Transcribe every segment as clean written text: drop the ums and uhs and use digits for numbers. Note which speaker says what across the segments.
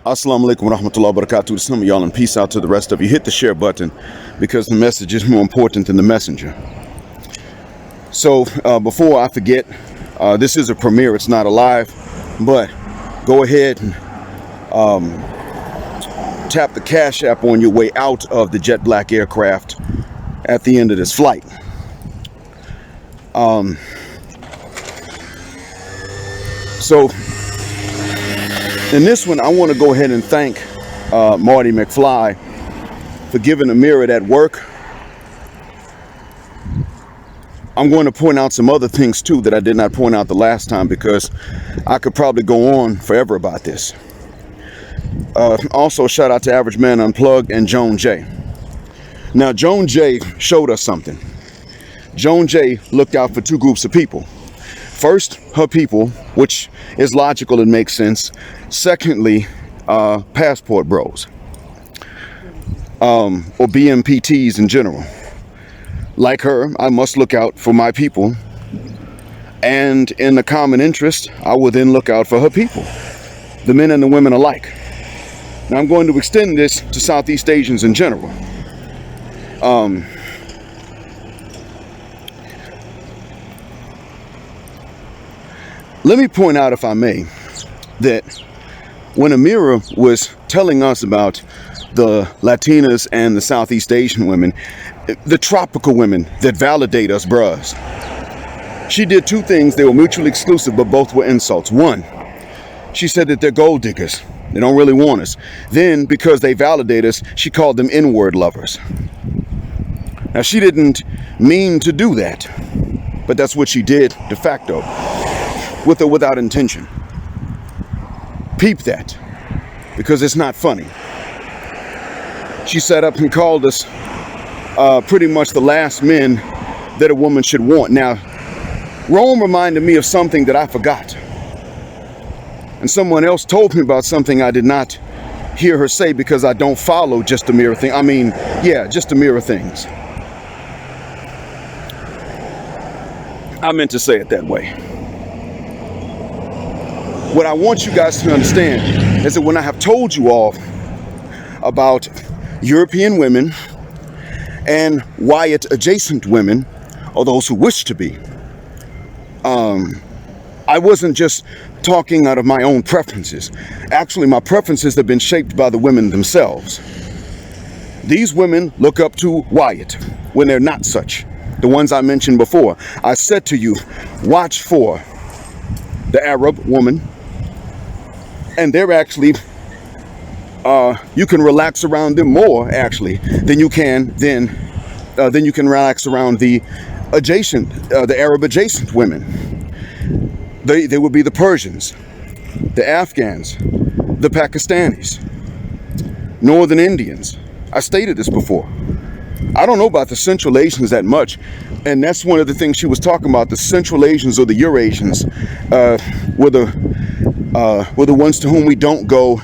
Speaker 1: Assalamu alaikum wa rahmatullahi wa barakatuh to some of y'all, and peace out to the rest of you. Hit the share button because the message is more important than the messenger. So before I forget, this is a premiere, it's not a live, but go ahead and tap the Cash App on your way out of the jet black aircraft at the end of this flight. So in this one, I want to go ahead and thank Marty McFly for giving Ameerah that work. I'm going to point out some other things too that I did not point out the last time, because I could probably go on forever about this. Also, shout out to Average Man Unplugged and Joan J. Now, Joan J showed us something. Joan J looked out for two groups of people. First, her people, which is logical and makes sense. Secondly, passport bros, or BMPTs in general. Like her, I must look out for my people, and in the common interest, I will then look out for her people, the men and the women alike. Now, I'm going to extend this to Southeast Asians in general. Let me point out, if I may, that when Ameerah was telling us about the Latinas and the Southeast Asian women, the tropical women that validate us bros, she did two things. They were mutually exclusive, but both were insults. One, she said that they're gold diggers. They don't really want us. Then, because they validate us, she called them N-word lovers. Now, she didn't mean to do that, but that's what she did de facto, with or without intention. Peep that, because it's not funny. She sat up and called us pretty much the last men that a woman should want. Now, Rome reminded me of something that I forgot. And someone else told me about something I did not hear her say, because I don't follow just Ameerah things. Just Ameerah things. I meant to say it that way. What I want you guys to understand is that when I have told you all about European women and Wyatt-adjacent women, or those who wish to be, I wasn't just talking out of my own preferences. Actually, my preferences have been shaped by the women themselves. These women look up to Wyatt when they're not such. The ones I mentioned before. I said to you, watch for the Arab woman, and they're actually, you can relax around them more actually than you can relax around the adjacent, the Arab adjacent women. They would be the Persians, the Afghans, the Pakistanis, Northern Indians. I stated this before. I don't know about the Central Asians that much, and that's one of the things she was talking about. The Central Asians or the Eurasians were the ones to whom we don't go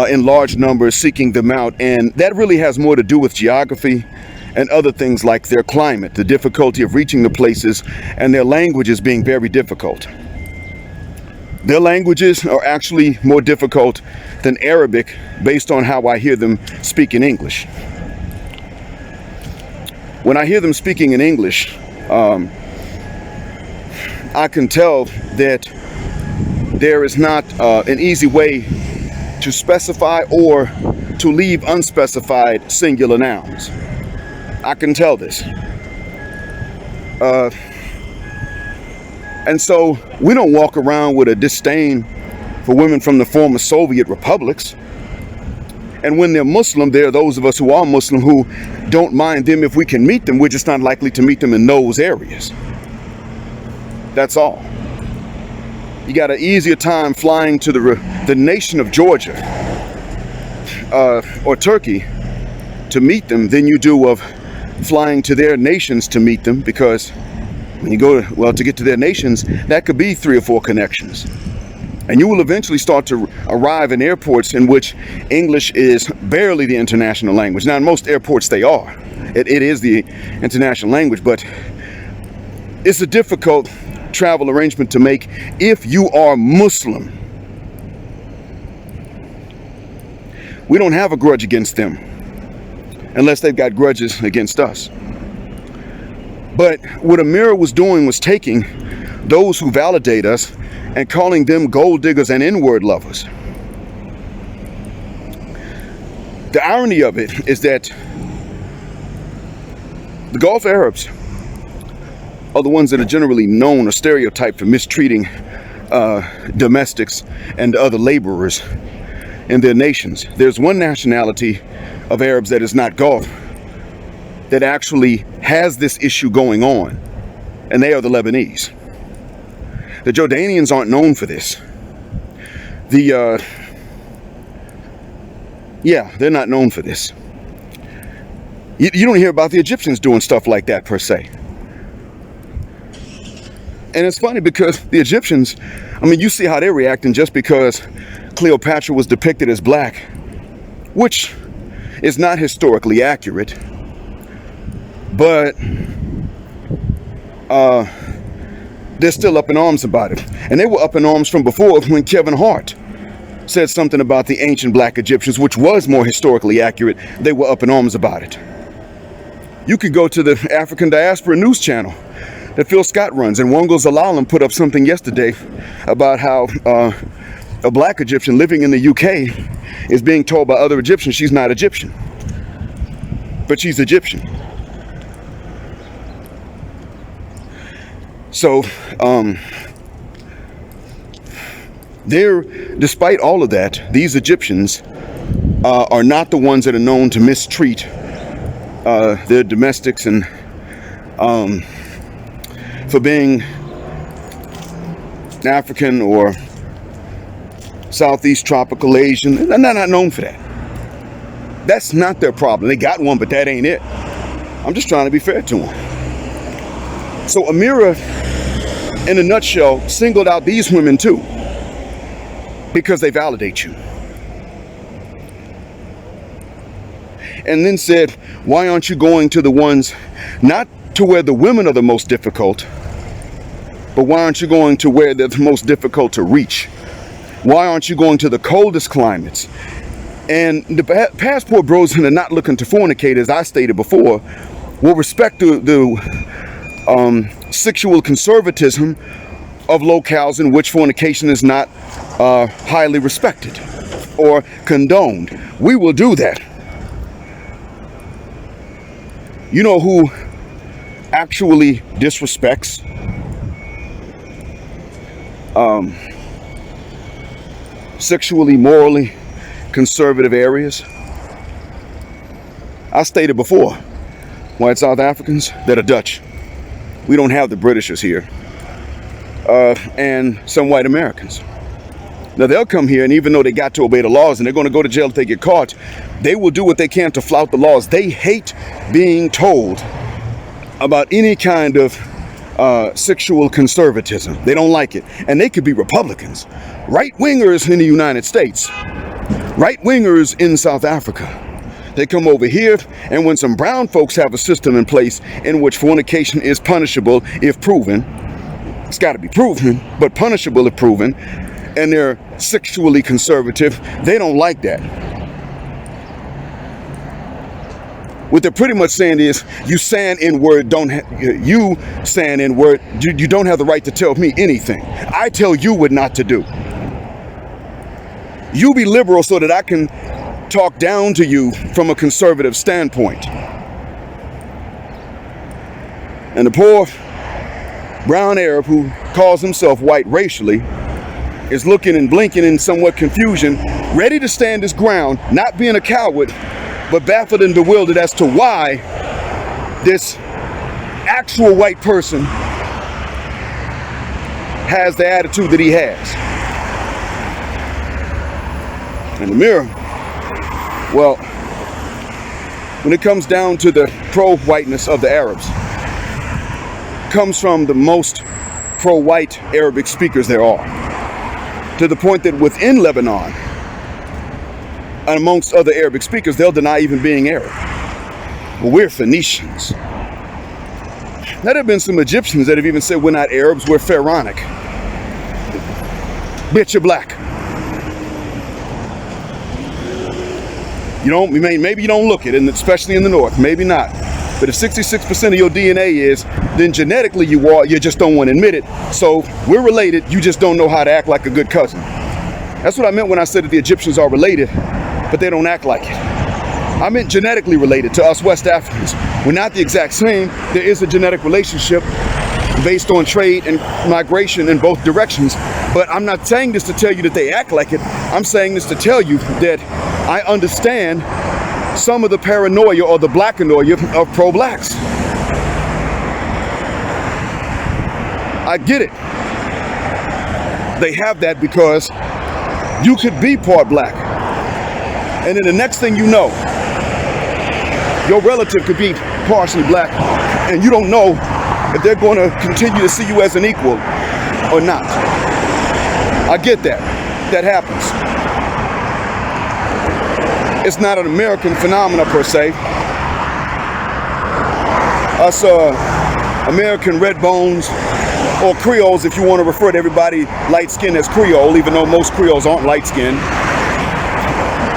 Speaker 1: in large numbers seeking them out, and that really has more to do with geography and other things like their climate, the difficulty of reaching the places, and their languages being very difficult. Their languages are actually more difficult than Arabic based on how I hear them speak in English. When I hear them speaking in English, I can tell that there is not an easy way to specify or to leave unspecified singular nouns. I can tell this. And so we don't walk around with a disdain for women from the former Soviet republics. And when they're Muslim, there are those of us who are Muslim who don't mind them if we can meet them. We're just not likely to meet them in those areas. That's all. You got an easier time flying to the nation of Georgia or Turkey to meet them than you do of flying to their nations to meet them, because when you go to get to their nations, that could be 3 or 4 connections. And you will eventually start to arrive in airports in which English is barely the international language. Now, in most airports they are. It is the international language, but it's a difficult travel arrangement to make if you are Muslim. We don't have a grudge against them unless they've got grudges against us. But what Ameerah was doing was taking those who validate us and calling them gold diggers and N-word lovers. The irony of it is that the Gulf Arabs are the ones that are generally known or stereotyped for mistreating domestics and other laborers in their nations. There's one nationality of Arabs that is not Gulf that actually has this issue going on, and they are the Lebanese. The Jordanians aren't known for this. They're not known for this. You don't hear about the Egyptians doing stuff like that per se. And it's funny because the Egyptians, I mean, you see how they're reacting just because Cleopatra was depicted as black, which is not historically accurate, but they're still up in arms about it. And they were up in arms from before, when Kevin Hart said something about the ancient black Egyptians, which was more historically accurate. They were up in arms about it. You could go to the African Diaspora News channel that Phil Scott runs, and Wongo Zalalam put up something yesterday about how a black Egyptian living in the UK is being told by other Egyptians she's not Egyptian, but she's Egyptian. So despite all of that, these Egyptians are not the ones that are known to mistreat their domestics and for being African or Southeast tropical Asian. They're not known for that. That's not their problem. They got one, but that ain't it. I'm just trying to be fair to them. So Ameerah, in a nutshell, singled out these women too, because they validate you. And then said, why aren't you going to the ones, not to where the women are the most difficult, but why aren't you going to where they're the most difficult to reach? Why aren't you going to the coldest climates? And the passport bros are not looking to fornicate, as I stated before, will respect the sexual conservatism of locales in which fornication is not highly respected or condoned. We will do that. You know who actually disrespects sexually, morally conservative areas? I stated before, white South Africans that are Dutch. We don't have the Britishers here, and some white Americans. Now they'll come here, and even though they got to obey the laws and they're going to go to jail if they get caught, they will do what they can to flout the laws. They hate being told about any kind of sexual conservatism. They don't like it. And they could be Republicans, right-wingers in the United States, right-wingers in South Africa. They come over here, and when some brown folks have a system in place in which fornication is punishable if proven, it's got to be proven, but punishable if proven, and they're sexually conservative, they don't like that. What they're pretty much saying is, you saying N-word, you saying N-word, you don't have the right to tell me anything. I tell you what not to do. You be liberal so that I can talk down to you from a conservative standpoint. And the poor brown Arab who calls himself white racially is looking and blinking in somewhat confusion, ready to stand his ground, not being a coward, but baffled and bewildered as to why this actual white person has the attitude that he has. And Ameerah, well, when it comes down to the pro-whiteness of the Arabs, comes from the most pro-white Arabic speakers there are, to the point that within Lebanon, and amongst other Arabic speakers, they'll deny even being Arab. Well, we're Phoenicians. Now, there have been some Egyptians that have even said we're not Arabs, we're Pharaonic. Bitch, you're black. maybe you don't look it, and especially in the North, maybe not. But if 66% of your DNA is, then genetically you are, you just don't want to admit it. So we're related, you just don't know how to act like a good cousin. That's what I meant when I said that the Egyptians are related, but they don't act like it. I meant genetically related to us West Africans. We're not the exact same. There is a genetic relationship based on trade and migration in both directions. But I'm not saying this to tell you that they act like it. I'm saying this to tell you that I understand some of the paranoia or the blackanoia of pro-blacks. I get it. They have that because you could be part black, and then the next thing you know, your relative could be partially black, and you don't know if they're going to continue to see you as an equal or not. I get that. That happens. It's not an American phenomenon per se. Us American red bones, or Creoles, if you want to refer to everybody light-skinned as Creole, even though most Creoles aren't light-skinned,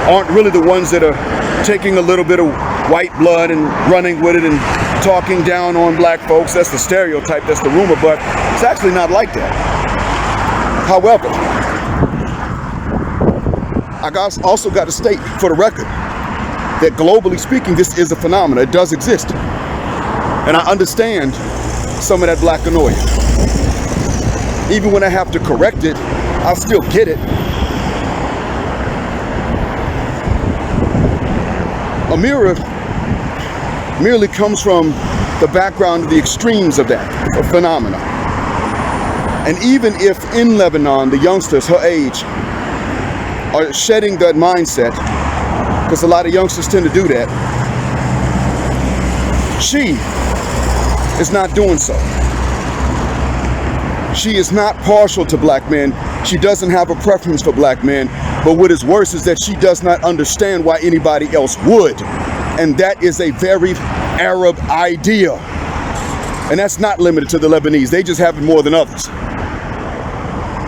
Speaker 1: aren't really the ones that are taking a little bit of white blood and running with it and talking down on black folks. That's the stereotype, that's the rumor, but it's actually not like that. However, I also got to state for the record that globally speaking, this is a phenomenon. It does exist. And I understand some of that blackanoia. Even when I have to correct it, I'll still get it. Ameerah merely comes from the background of the extremes of that phenomena. And even if in Lebanon, the youngsters her age are shedding that mindset, because a lot of youngsters tend to do that, she is not doing so. She is not partial to black men. She doesn't have a preference for black men. But what is worse is that she does not understand why anybody else would. And that is a very Arab idea. And that's not limited to the Lebanese. They just have it more than others.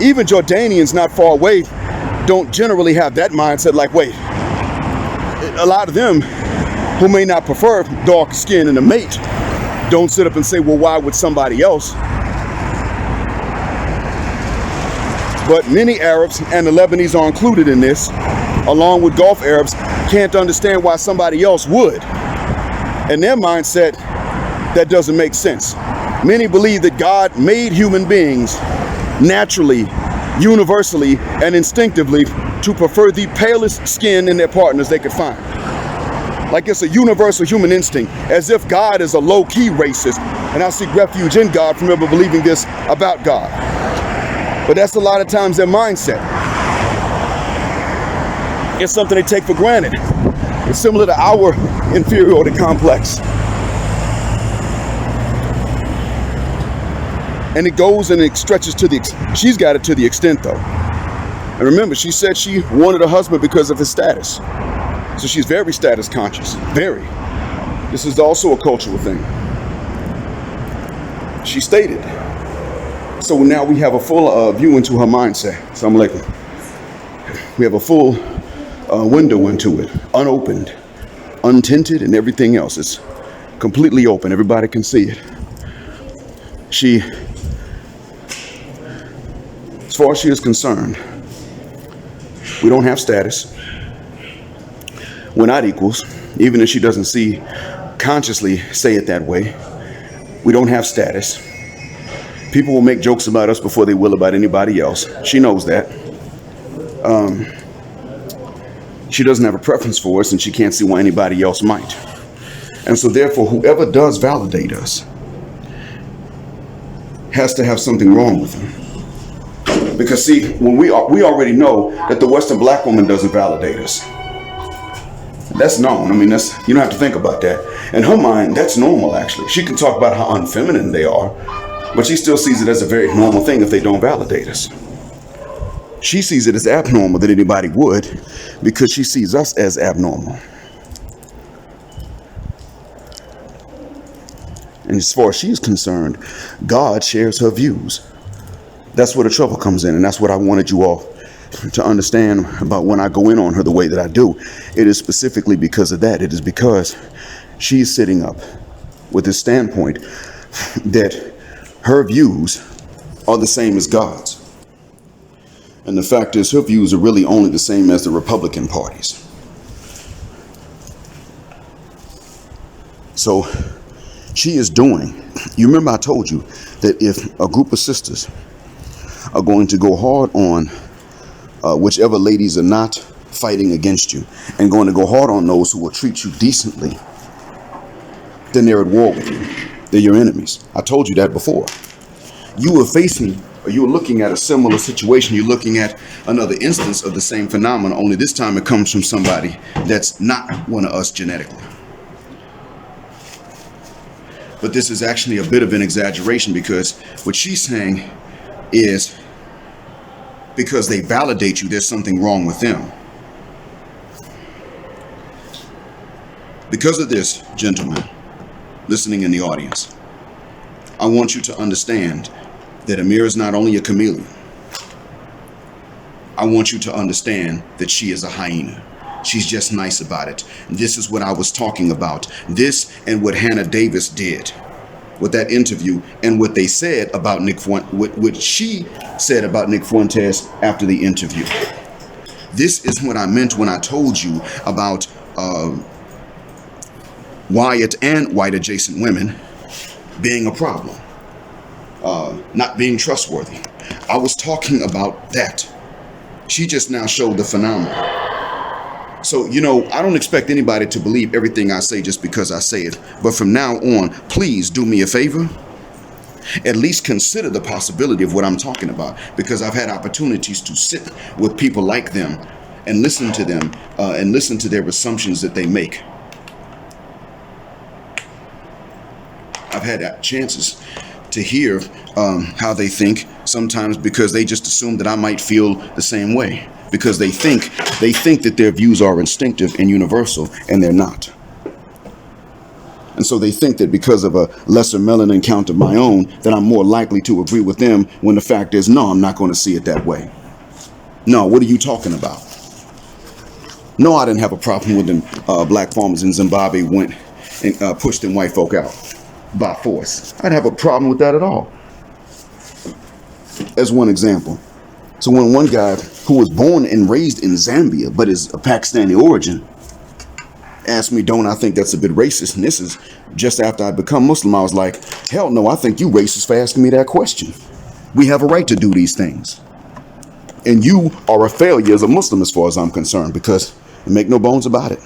Speaker 1: Even Jordanians not far away don't generally have that mindset, like, wait, a lot of them who may not prefer dark skin in a mate don't sit up and say, well, why would somebody else? But many Arabs, and the Lebanese are included in this, along with Gulf Arabs, can't understand why somebody else would. In their mindset, that doesn't make sense. Many believe that God made human beings naturally, universally, and instinctively to prefer the palest skin in their partners they could find. Like it's a universal human instinct, as if God is a low-key racist, and I seek refuge in God from ever believing this about God. But that's a lot of times their mindset. It's something they take for granted. It's similar to our inferiority complex. And it goes and it stretches to she's got it to the extent though. And remember, she said she wanted a husband because of his status. So she's very status conscious, very. This is also a cultural thing. She stated. So now we have a full view into her mindset. Assalamu alaikum. We have a full window into it, unopened, untinted, and everything else. It's completely open. Everybody can see it. She, as far as she is concerned, we don't have status. We're not equals, even if she doesn't consciously say it that way. We don't have status. People will make jokes about us before they will about anybody else. She knows that. She doesn't have a preference for us, and she can't see why anybody else might. And so therefore, whoever does validate us has to have something wrong with them. Because see, when we already know that the Western black woman doesn't validate us. That's known. I mean, you don't have to think about that. In her mind, that's normal, actually. She can talk about how unfeminine they are, but she still sees it as a very normal thing if they don't validate us. She sees it as abnormal that anybody would, because she sees us as abnormal. And as far as she's concerned, God shares her views. That's where the trouble comes in, and that's what I wanted you all to understand about when I go in on her the way that I do, it is specifically because of that. It is because she is sitting up with this standpoint that her views are the same as God's. And the fact is, her views are really only the same as the Republican Party's. So she is doing, you remember I told you that if a group of sisters are going to go hard on whichever ladies are not fighting against you and going to go hard on those who will treat you decently, then they're at war with you. They're your enemies. I told you that before. You were facing, or you were looking at a similar situation. You're looking at another instance of the same phenomenon, only this time it comes from somebody that's not one of us genetically. But this is actually a bit of an exaggeration, because what she's saying is because they validate you, there's something wrong with them. Because of this, gentlemen, listening in the audience, I want you to understand that Ameerah is not only a chameleon. I want you to understand that she is a hyena. She's just nice about it. This is what I was talking about. This and what Hannah Davis did with that interview, and what they said about what she said about Nick Fuentes after the interview. This is what I meant when I told you about Wyatt and white-adjacent women being a problem, not being trustworthy. I was talking about that. She just now showed the phenomenon. So, you know, I don't expect anybody to believe everything I say just because I say it. But from now on, please do me a favor. At least consider the possibility of what I'm talking about, because I've had opportunities to sit with people like them and listen to them and listen to their assumptions that they make. I've had chances to hear how they think, sometimes because they just assume that I might feel the same way, because they think that their views are instinctive and universal, and they're not. And so they think that because of a lesser melanin count of my own, that I'm more likely to agree with them, when the fact is, no, I'm not going to see it that way. No, what are you talking about? No, I didn't have a problem with them black farmers in Zimbabwe went and pushed them white folk out by force. I didn't have a problem with that at all. As one example. So when one guy who was born and raised in Zambia, but is of Pakistani origin, asked me, don't I think that's a bit racist? And this is just after I'd become Muslim. I was like, hell no, I think you racist for asking me that question. We have a right to do these things. And you are a failure as a Muslim as far as I'm concerned, because make no bones about it.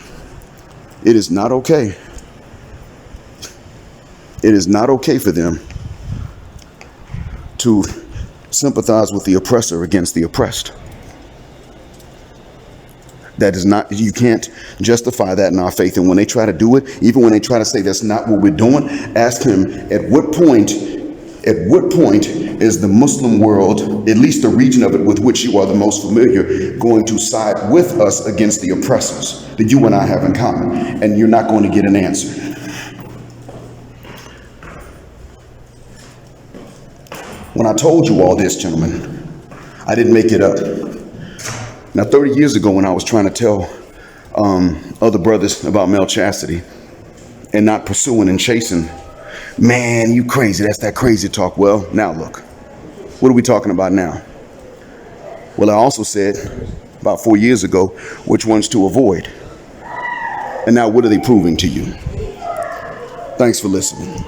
Speaker 1: It is not okay. It is not okay for them to sympathize with the oppressor against the oppressed. That is not, you can't justify that in our faith. And when they try to do it, even when they try to say that's not what we're doing, ask him, at what point is the Muslim world, at least the region of it with which you are the most familiar, going to side with us against the oppressors that you and I have in common? And you're not going to get an answer. When I told you all this, gentlemen, I didn't make it up. Now, 30 years ago, when I was trying to tell other brothers about male chastity and not pursuing and chasing, man, you crazy, that's that crazy talk. Well, now look, what are we talking about now? Well, I also said about 4 years ago which ones to avoid. And now what are they proving to you? Thanks for listening.